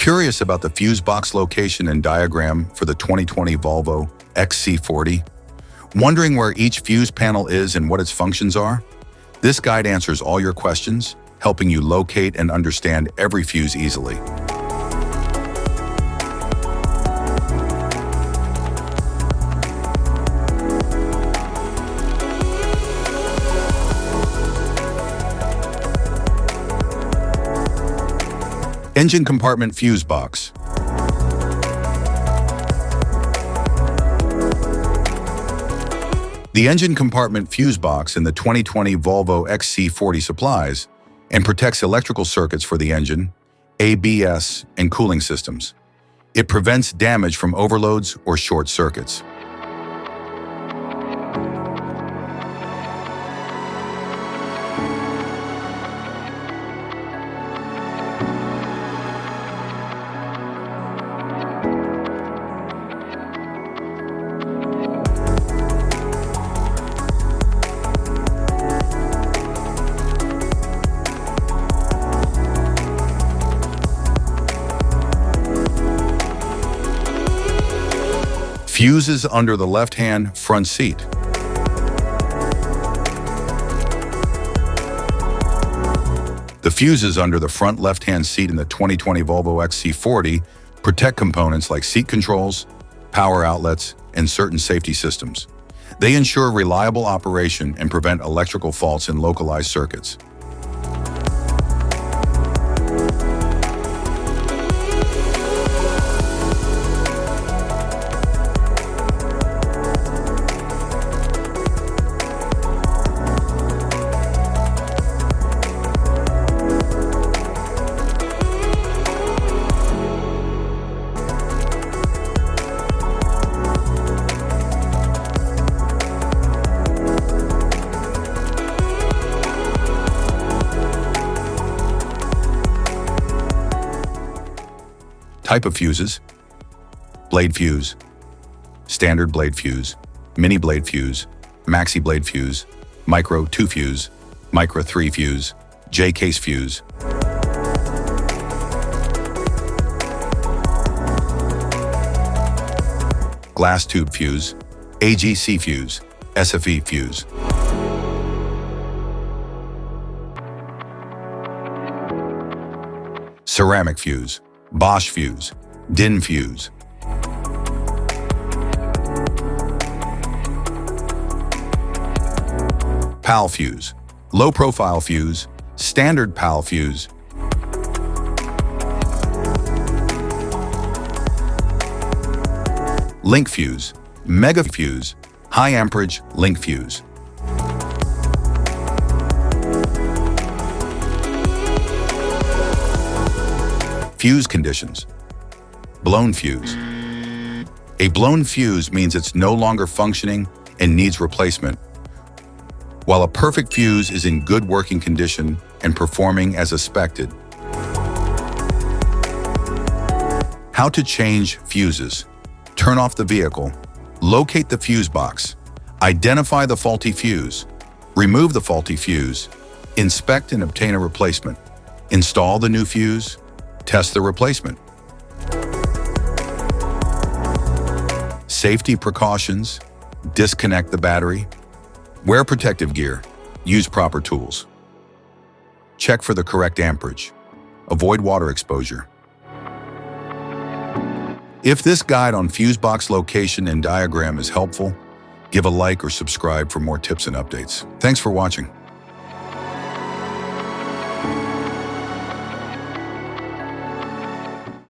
Curious about the fuse box location and diagram for the 2020 Volvo XC40? Wondering where each fuse panel is and what its functions are? This guide answers all your questions, helping you locate and understand every fuse easily. Engine compartment fuse box. The engine compartment fuse box in the 2020 Volvo XC40 supplies and protects electrical circuits for the engine, ABS, and cooling systems. It prevents damage from overloads or short circuits. Fuses under the left-hand front seat. The fuses under the front left-hand seat in the 2020 Volvo XC40 protect components like seat controls, power outlets, and certain safety systems. They ensure reliable operation and prevent electrical faults in localized circuits. Type of fuses: blade fuse, standard blade fuse, mini blade fuse, maxi blade fuse, micro 2 fuse, micro 3 fuse, J-case fuse. Glass tube fuse, AGC fuse, SFE fuse. Ceramic fuse, Bosch fuse, DIN fuse. PAL fuse, low profile fuse, standard PAL fuse. Link fuse, mega fuse, high amperage link fuse. Fuse conditions. Blown fuse. A blown fuse means it's no longer functioning and needs replacement, while a perfect fuse is in good working condition and performing as expected. How to change fuses. Turn off the vehicle. Locate the fuse box. Identify the faulty fuse. Remove the faulty fuse. Inspect and obtain a replacement. Install the new fuse. Test the replacement. Safety precautions. Disconnect the battery. Wear protective gear. Use proper tools. Check for the correct amperage. Avoid water exposure. If this guide on fuse box location and diagram is helpful, give a like or subscribe for more tips and updates. Thanks for watching.